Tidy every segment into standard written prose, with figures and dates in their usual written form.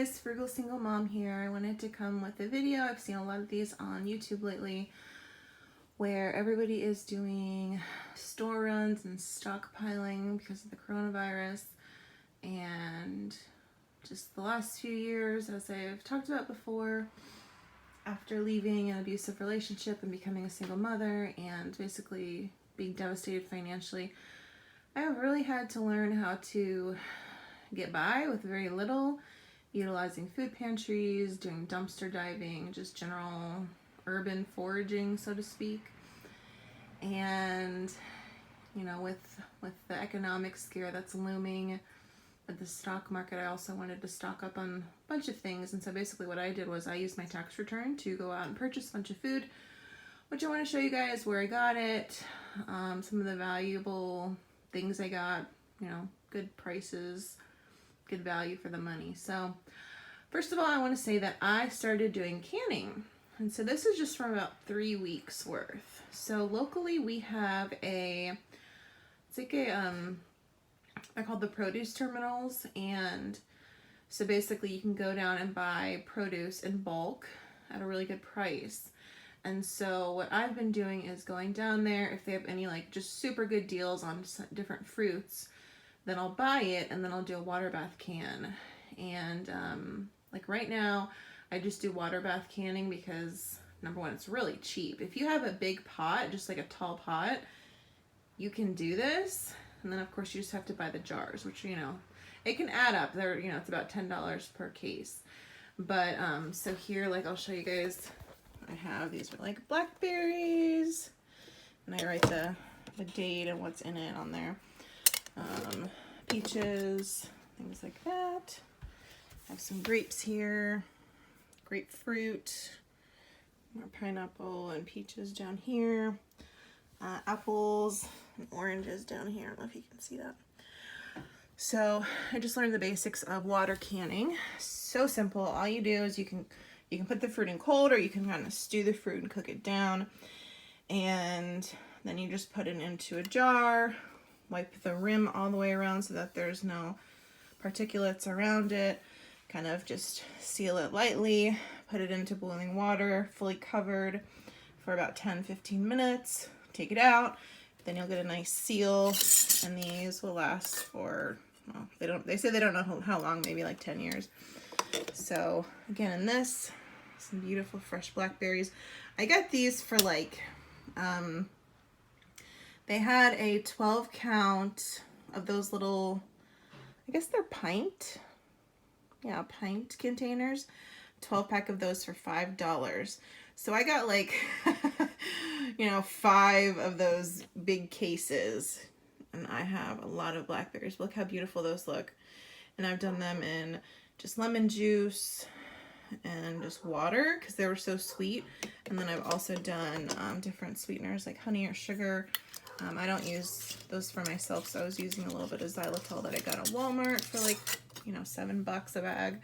guys, Frugal Single Mom here. I wanted to come with a video. I've seen a lot of these on YouTube lately where everybody is doing store runs and stockpiling because of the coronavirus. And just the last few years, as I've talked about before, after leaving an abusive relationship and becoming a single mother and basically being devastated financially, I have really had to learn how to get by with very little, utilizing food pantries, doing dumpster diving, just general urban foraging, so to speak. And you know, with the economic scare that's looming with the stock market, I also wanted to stock up on a bunch of things. And so basically what I did was I used my tax return to go out and purchase a bunch of food, which I want to show you guys where I got it, some of the valuable things I got, you know, good prices, good value for the money. So first of all, I want to say that I started doing canning. And so this is just from about 3 weeks worth. So locally we have they're called the produce terminals. And so basically you can go down and buy produce in bulk at a really good price. And so what I've been doing is going down there, if they have any like just super good deals on different fruits, then I'll buy it and then I'll do a water bath can. And like right now, I just do water bath canning because number one, it's really cheap. If you have a big pot, just like a tall pot, you can do this. And then of course you just have to buy the jars, which, you know, it can add up. They're, you know, it's about $10 per case. But so here, like I'll show you guys, I have these are like blackberries, and I write the date and what's in it on there. Peaches, things like that. I have some grapes here, grapefruit, more pineapple and peaches down here, apples and oranges down here. I don't know if you can see that. So I just learned the basics of water canning. So simple. All you do is you can put the fruit in cold, or you can kind of stew the fruit and cook it down, and then you just put it into a jar. Wipe the rim all the way around so that there's no particulates around it. Kind of just seal it lightly, put it into boiling water, fully covered for about 10-15 minutes. Take it out, then you'll get a nice seal, and these will last for, well, they say they don't know how long, maybe like 10 years. So again, in this, some beautiful fresh blackberries. I got these for like, they had a 12 count of those little, I guess they're pint containers, 12 pack of those for $5. So I got like, you know, 5 of those big cases, and I have a lot of blackberries. Look how beautiful those look. And I've done them in just lemon juice and just water because they were so sweet. And then I've also done different sweeteners like honey or sugar. I don't use those for myself, so I was using a little bit of xylitol that I got at Walmart for like, you know, $7 a bag.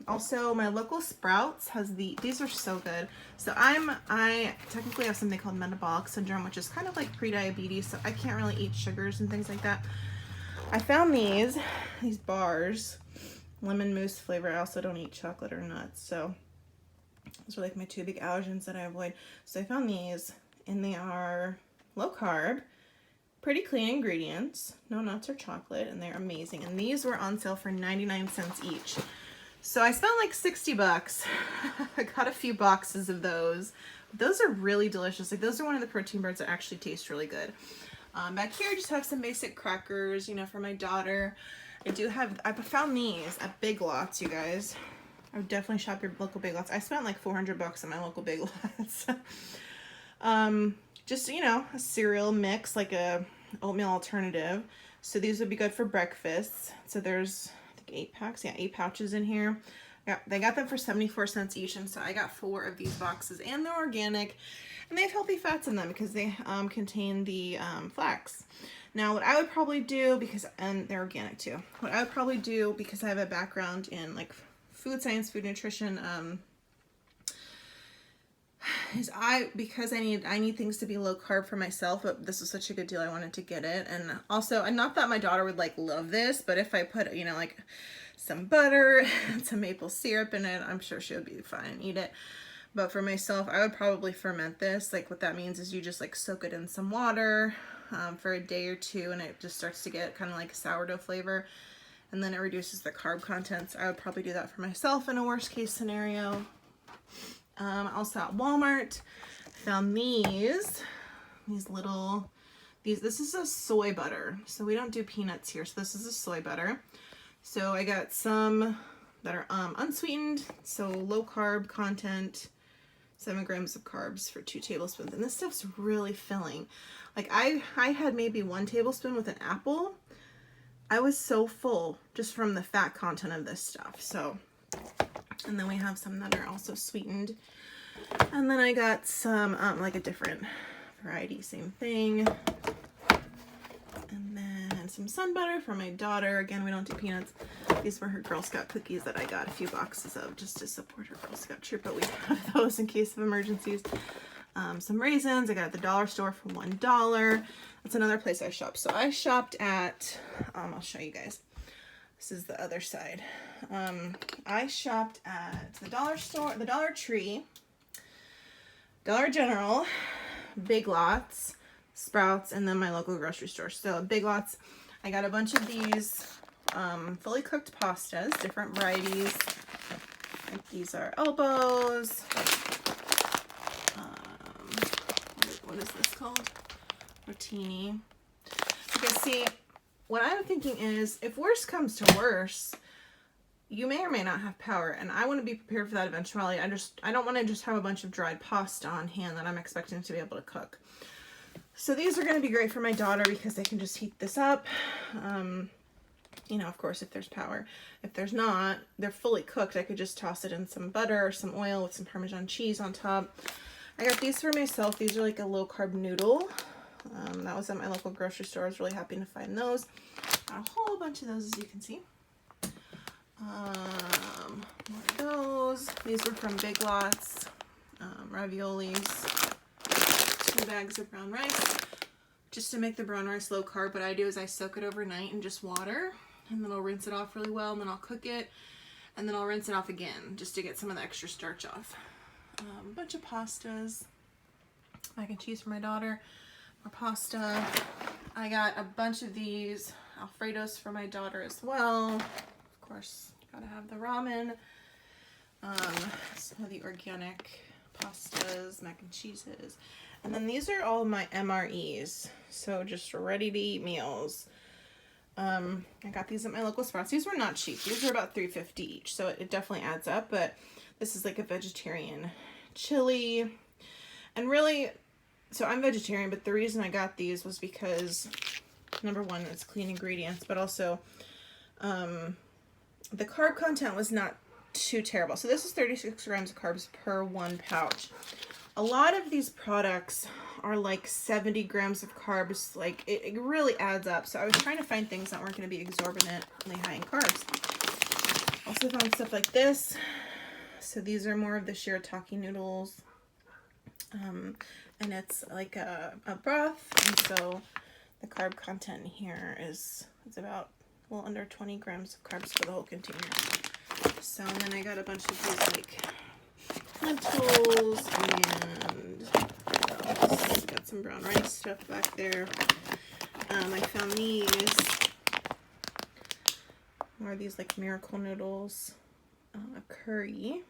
Also, my local Sprouts has these are so good. So I technically have something called metabolic syndrome, which is kind of like pre-diabetes, so I can't really eat sugars and things like that. I found these bars, lemon mousse flavor. I also don't eat chocolate or nuts, so those are like my 2 big allergens that I avoid. So I found these, and they are low carb, pretty clean ingredients, no nuts or chocolate, and they're amazing. And these were on sale for 99 cents each. So I spent like $60. I got a few boxes of those. Those are really delicious. Like, those are one of the protein bars that actually taste really good. Back here I just have some basic crackers, you know, for my daughter. I found these at Big Lots, you guys. I would definitely shop your local Big Lots. I spent like $400 at my local Big Lots. Just, you know, a cereal mix, like a oatmeal alternative. So these would be good for breakfast. So there's, I think, 8 packs. Yeah, 8 pouches in here. They got them for 74 cents each, and so I got 4 of these boxes, and they're organic, and they have healthy fats in them because they contain the flax. Now, what I would probably do, and they're organic too, what I would probably do, because I have a background in like food science, food nutrition, is because I need things to be low carb for myself, but this was such a good deal I wanted to get it. And also, and not that my daughter would like love this, but if I put, you know, like some butter and some maple syrup in it, I'm sure she would be fine and eat it. But for myself, I would probably ferment this. Like what that means is you just like soak it in some water for a day or two, and it just starts to get kind of like sourdough flavor, and then it reduces the carb content. So I would probably do that for myself in a worst case scenario. Also at Walmart, found these little, this is a soy butter. So we don't do peanuts here. So this is a soy butter. So I got some that are unsweetened, so low carb content, 7 grams of carbs for 2 tablespoons. And this stuff's really filling. Like I had maybe 1 tablespoon with an apple. I was so full just from the fat content of this stuff. So, and then we have some that are also sweetened. And then I got some like a different variety, same thing. And then some sun butter for my daughter. Again, we don't do peanuts. These were her Girl Scout cookies that I got a few boxes of just to support her Girl Scout troop, but we have those in case of emergencies. Some raisins I got at the dollar store for $1. That's another place I shop. So I shopped at, I'll show you guys. This is the other side. I shopped at the dollar store, the Dollar Tree, Dollar General, Big Lots, Sprouts, and then my local grocery store. So Big Lots, I got a bunch of these fully cooked pastas, different varieties. Like these are elbows. What is this called? Rotini. Because see, what I'm thinking is, if worse comes to worse, you may or may not have power, and I want to be prepared for that eventuality. I don't want to just have a bunch of dried pasta on hand that I'm expecting to be able to cook. So these are going to be great for my daughter because they can just heat this up. You know, of course, if there's power. If there's not, they're fully cooked. I could just toss it in some butter or some oil with some Parmesan cheese on top. I got these for myself. These are like a low carb noodle. That was at my local grocery store. I was really happy to find those. Got a whole bunch of those, as you can see. More of those. These were from Big Lots. Raviolis. 2 bags of brown rice. Just to make the brown rice low carb, what I do is I soak it overnight in just water, and then I'll rinse it off really well, and then I'll cook it, and then I'll rinse it off again just to get some of the extra starch off. A bunch of pastas. Mac and cheese for my daughter. More pasta. I got a bunch of these Alfredos for my daughter as well. Of course, gotta have the ramen. Some of the organic pastas, mac and cheeses. And then these are all my MREs. So just ready to eat meals. I got these at my local Sprouts. These were not cheap. These were about $3.50 each. So it definitely adds up. But this is like a vegetarian chili. And really, so I'm vegetarian, but the reason I got these was because, number one, it's clean ingredients, but also the carb content was not too terrible. So this is 36 grams of carbs per 1 pouch. A lot of these products are like 70 grams of carbs. Like it really adds up. So I was trying to find things that weren't going to be exorbitantly high in carbs. Also found stuff like this. So these are more of the shirataki noodles. And it's like a broth. And so the carb content here is about a little under 20 grams of carbs for the whole container. So and then I got a bunch of these like lentils and got some brown rice stuff back there. I found these more of these like miracle noodles, a curry,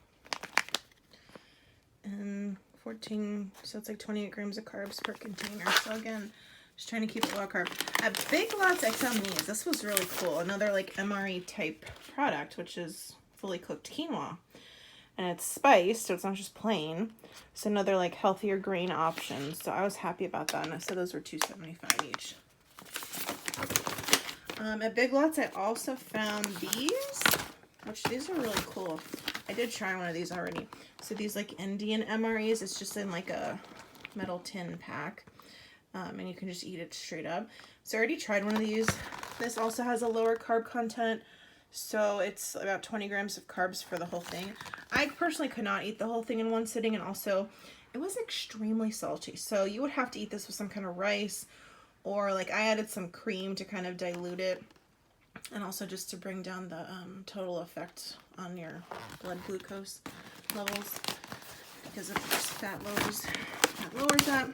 and 14, so it's like 28 grams of carbs per container. So again, just trying to keep it low carb. At Big Lots, I found these. This was really cool. Another like MRE type product, which is fully cooked quinoa. And it's spiced, so it's not just plain. So another like healthier grain option. So I was happy about that. And so those were $2.75 each. At Big Lots, I also found these, which these are really cool. I did try one of these already. So these like Indian MREs, it's just in like a metal tin pack. And you can just eat it straight up. So I already tried one of these. This also has a lower carb content. So it's about 20 grams of carbs for the whole thing. I personally could not eat the whole thing in one sitting, and also it was extremely salty. So you would have to eat this with some kind of rice, or like I added some cream to kind of dilute it, and also just to bring down the total effect on your blood glucose levels, because of course fat lowers that.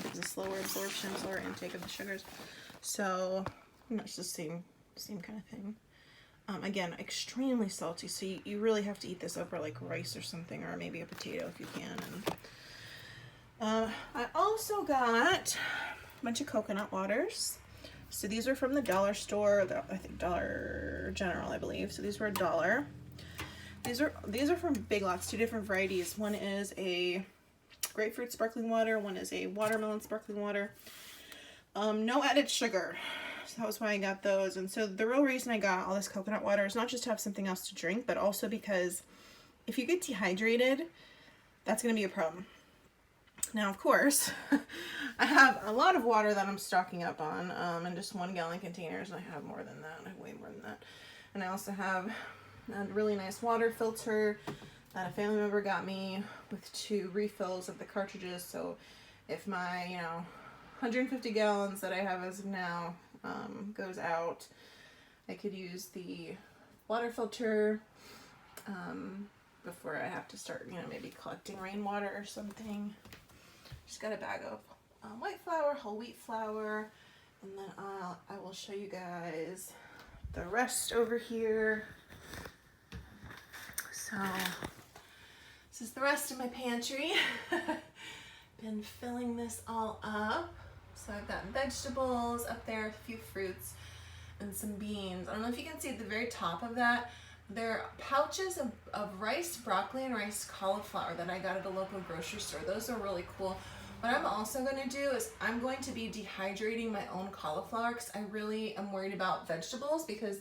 Gives a slower absorption, slower intake of the sugars. So it's the same kind of thing. Again, extremely salty, so you really have to eat this over like rice or something, or maybe a potato if you can. And I also got a bunch of coconut waters. So these are from the dollar store, I think Dollar General, I believe. So these were $1. These are from Big Lots, 2 different varieties. One is a grapefruit sparkling water, one is a watermelon sparkling water. No added sugar. So that was why I got those. And so the real reason I got all this coconut water is not just to have something else to drink, but also because if you get dehydrated, that's going to be a problem. Now, of course, I have a lot of water that I'm stocking up on in just 1-gallon containers, and I have more than that. I have way more than that. And I also have a really nice water filter that a family member got me with 2 refills of the cartridges. So if my, 150 gallons that I have as of now goes out, I could use the water filter before I have to start, maybe collecting rainwater or something. Just got a bag of white flour, whole wheat flour, and then I will show you guys the rest over here. So this is the rest of my pantry. Been filling this all up. So I've got vegetables up there, a few fruits, and some beans. I don't know if you can see at the very top of that, there are pouches of rice, broccoli, and rice cauliflower that I got at a local grocery store. Those are really cool. What I'm also going to do is I'm going to be dehydrating my own cauliflower, because I really am worried about vegetables, because,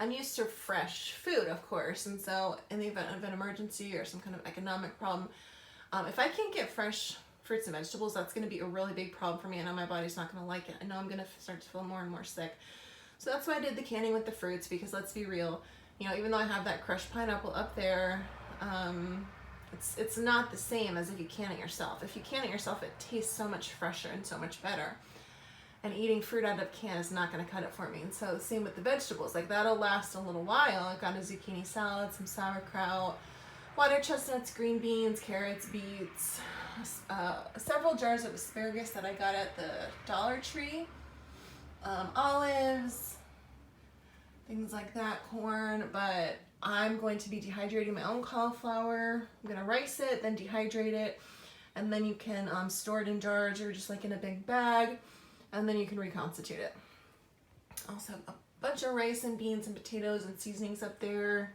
I'm used to fresh food, of course, and so in the event of an emergency or some kind of economic problem, if I can't get fresh fruits and vegetables, that's going to be a really big problem for me. I know my body's not going to like it. I know I'm going to start to feel more and more sick. So that's why I did the canning with the fruits, because let's be real, even though I have that crushed pineapple up there, it's not the same as if you can it yourself. If you can it yourself, it tastes so much fresher and so much better. And eating fruit out of a can is not going to cut it for me. And so the same with the vegetables. Like, that'll last a little while. I got a zucchini salad, some sauerkraut, water chestnuts, green beans, carrots, beets, several jars of asparagus that I got at the Dollar Tree, olives, things like that, corn. But I'm going to be dehydrating my own cauliflower. I'm going to rice it, then dehydrate it, and then you can store it in jars or just like in a big bag, and then you can reconstitute it. Also have a bunch of rice and beans and potatoes and seasonings up there.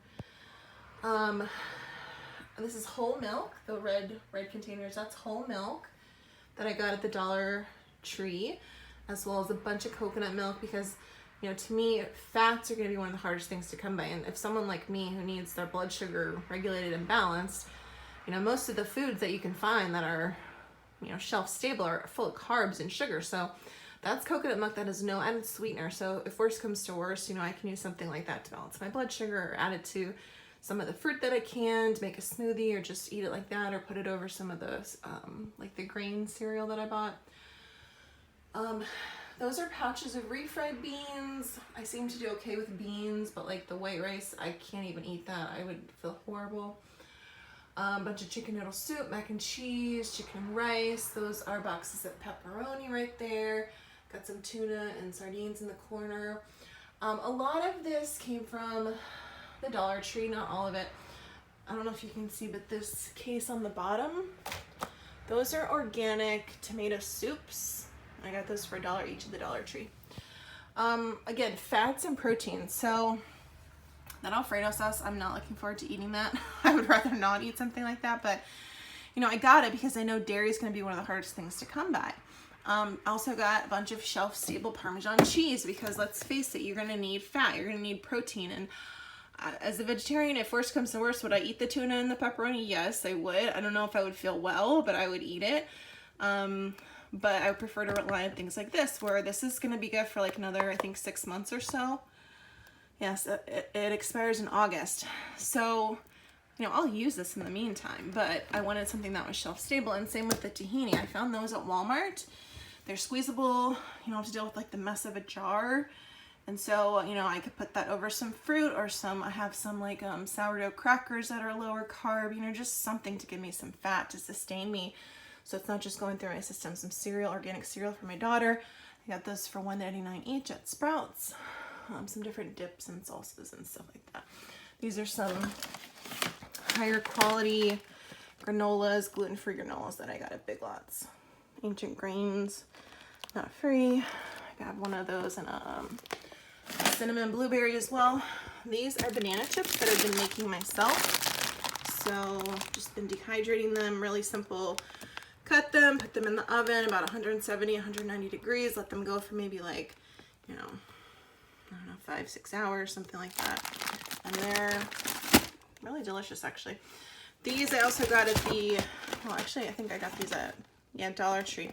This is whole milk, the red containers. That's whole milk that I got at the Dollar Tree, as well as a bunch of coconut milk, because to me, fats are going to be one of the hardest things to come by. And if someone like me who needs their blood sugar regulated and balanced, most of the foods that you can find that are shelf stable are full of carbs and sugar. So that's coconut milk that has no added sweetener. So if worse comes to worse, I can use something like that to balance my blood sugar, or add it to some of the fruit that I can to make a smoothie, or just eat it like that, or put it over some of those, like the grain cereal that I bought. Those are pouches of refried beans. I seem to do okay with beans, but like the white rice, I can't even eat that. I would feel horrible. A bunch of chicken noodle soup, mac and cheese, chicken and rice. Those are boxes of pepperoni right there. Got some tuna and sardines in the corner. A lot of this came from the Dollar Tree, not all of it. I don't know if you can see, but this case on the bottom, those are organic tomato soups. I got those for $1 each at the Dollar Tree. Again, fats and proteins. So that Alfredo sauce, I'm not looking forward to eating that. I would rather not eat something like that, but I got it because I know dairy is going to be one of the hardest things to come by. Also got a bunch of shelf-stable Parmesan cheese, because let's face it, you're going to need fat, you're going to need protein. And as a vegetarian, if worse comes to worse, would I eat the tuna and the pepperoni? Yes, I would. I don't know if I would feel well, but I would eat it. But I would prefer to rely on things like this, where this is going to be good for like another, I think, 6 months or so. Yes, it expires in August. So you know, I'll use this in the meantime, but I wanted something that was shelf stable. And same with the tahini. I found those at Walmart. They're squeezable. You don't have to deal with like the mess of a jar. And so, you know, I could put that over some fruit or I have some like sourdough crackers that are lower carb, you know, just something to give me some fat to sustain me. So it's not just going through my system. Some cereal, organic cereal for my daughter. I got those for $1.99 each at Sprouts. Some different dips and salsas and stuff like that. These are some higher quality granolas, gluten-free granolas that I got at Big Lots. Ancient Grains, not free. I got one of those and cinnamon blueberry as well. These are banana chips that I've been making myself. So just been dehydrating them, really simple. Cut them, put them in the oven about 170, 190 degrees, let them go for maybe like, you know, I don't know, 5-6 hours, something like that. And they're really delicious actually. These I also got at the, well actually I think I got these at, Dollar Tree.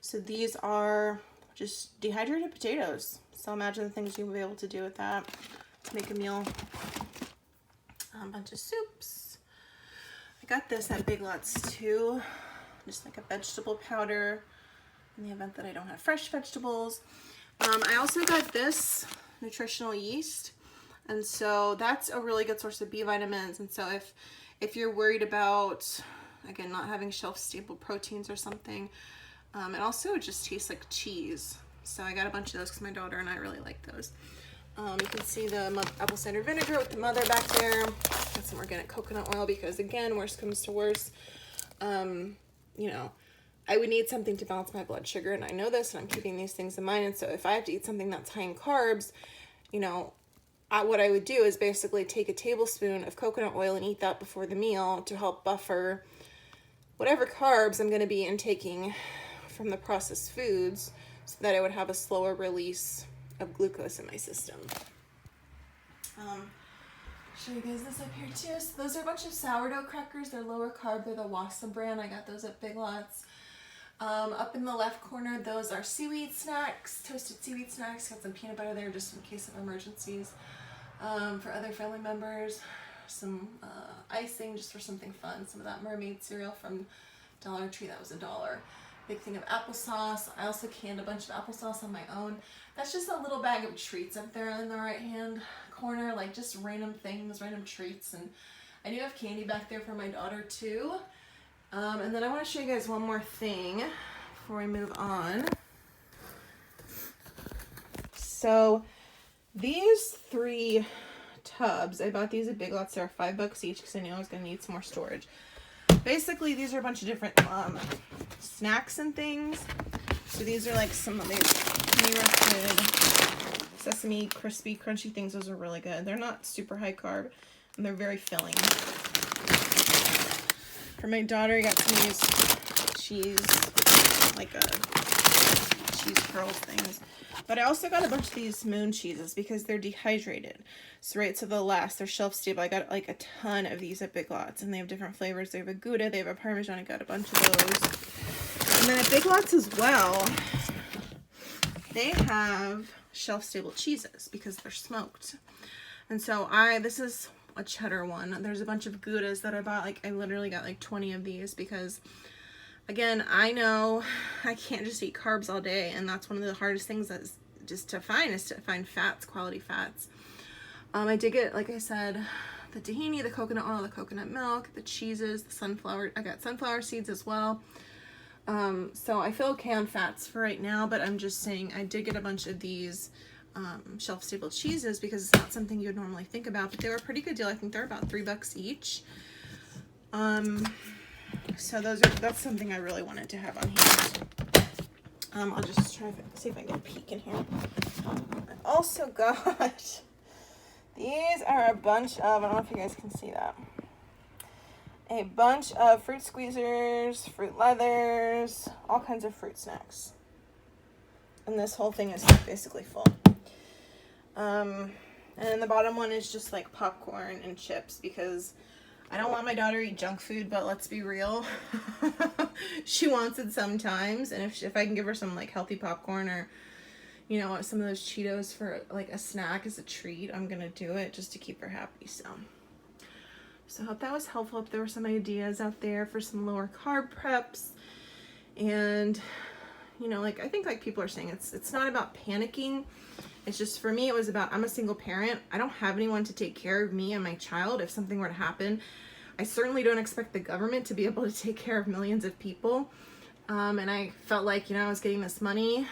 So these are just dehydrated potatoes. So imagine the things you'll be able to do with that to make a meal. A bunch of soups. I got this at Big Lots too. Just like a vegetable powder in the event that I don't have fresh vegetables. I also got this nutritional yeast. And so that's a really good source of B vitamins. And so if you're worried about, again, not having shelf stable proteins or something, it also just tastes like cheese. So I got a bunch of those because my daughter and I really like those. You can see the apple cider vinegar with the mother back there. Got some organic coconut oil because again, worst comes to worst, you know, I would need something to balance my blood sugar, and I know this, and I'm keeping these things in mind. And so if I have to eat something that's high in carbs, you know, what I would do is basically take a tablespoon of coconut oil and eat that before the meal to help buffer whatever carbs I'm going to be intaking from the processed foods, so that I would have a slower release of glucose in my system. Show you guys this up here too. So those are a bunch of sourdough crackers. They're lower carb. They're the Wassa brand. I got those at Big Lots. Up in the left corner, those are seaweed snacks, toasted seaweed snacks. Got some peanut butter there just in case of emergencies. For other family members, some icing just for something fun. Some of that mermaid cereal from Dollar Tree, that was $1. Big thing of applesauce. I also canned a bunch of applesauce on my own. That's just a little bag of treats up there in the right hand corner, like just random things, random treats. And I do have candy back there for my daughter too. And then I want to show you guys one more thing before we move on. So these 3 tubs, I bought these at Big Lots. They're $5 each because I knew I was going to need some more storage. Basically, these are a bunch of different snacks and things. So these are like some of these honey roasted sesame crispy crunchy things. Those are really good. They're not super high carb and they're very filling. For my daughter, I got some of these cheese, like cheese curls things. But I also got a bunch of these moon cheeses because they're dehydrated. So right, so they'll last. They're shelf stable. I got like a ton of these at Big Lots, and they have different flavors. They have a Gouda, they have a Parmesan. I got a bunch of those. And then at Big Lots as well, they have shelf stable cheeses because they're smoked. And so this is a cheddar one. There's a bunch of Goudas that I bought. Like I literally got like 20 of these because, again, I know I can't just eat carbs all day, and that's one of the hardest things that's just to find fats, quality fats. I did get, like I said, the tahini, the coconut oil, the coconut milk, the cheeses, the sunflower. I got sunflower seeds as well. So I feel okay on fats for right now, but I'm just saying I did get a bunch of these shelf stable cheeses because it's not something you would normally think about, but they were a pretty good deal. I think they're about $3 each. So that's something I really wanted to have on hand. I'll just try to see if I can get a peek in here. I also got, these are a bunch of, I don't know if you guys can see that, a bunch of fruit squeezers, fruit leathers, all kinds of fruit snacks. And this whole thing is basically full. And then the bottom one is just like popcorn and chips because I don't want my daughter to eat junk food, but let's be real. She wants it sometimes. And if I can give her some like healthy popcorn or, you know, some of those Cheetos for like a snack as a treat, I'm going to do it just to keep her happy. So So I hope that was helpful. If there were some ideas out there for some lower carb preps. And, you know, like, I think like people are saying, it's not about panicking. It's just, for me, it was about, I'm a single parent. I don't have anyone to take care of me and my child if something were to happen. I certainly don't expect the government to be able to take care of millions of people. And I felt like, you know, I was getting this money,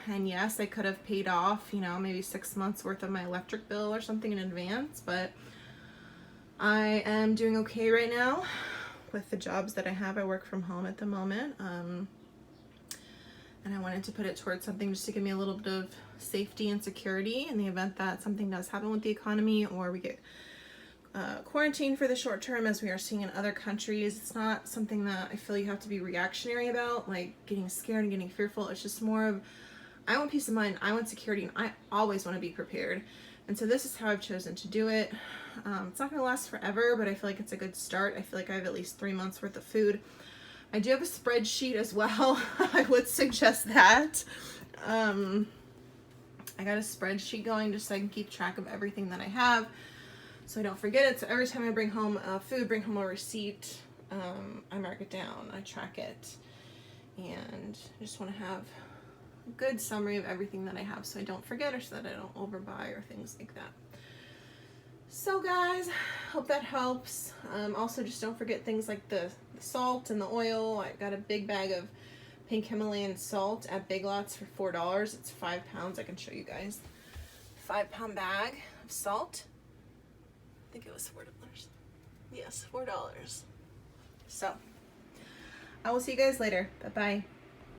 and yes, I could have paid off, you know, maybe 6 months worth of my electric bill or something in advance, but I am doing okay right now with the jobs that I have. I work from home at the moment. And I wanted to put it towards something just to give me a little bit of safety and security in the event that something does happen with the economy, or we get quarantined for the short term, as we are seeing in other countries. It's not something that I feel you have to be reactionary about, like getting scared and getting fearful. It's just more of, I want peace of mind, I want security, and I always want to be prepared. And so this is how I've chosen to do it. It's not going to last forever, but I feel like it's a good start. I feel like I have at least 3 months worth of food. I do have a spreadsheet as well. I would suggest that. I got a spreadsheet going just so I can keep track of everything that I have, so I don't forget it. So every time I bring home food, bring home a receipt, I mark it down, I track it, and I just want to have a good summary of everything that I have so I don't forget, or so that I don't overbuy or things like that. So guys, hope that helps. Also, just don't forget things like the salt and the oil. I got a big bag of pink Himalayan salt at Big Lots for $4. It's 5 pounds. I can show you guys. 5-pound bag of salt. I think it was $4. Yes, $4. So, I will see you guys later. Bye-bye.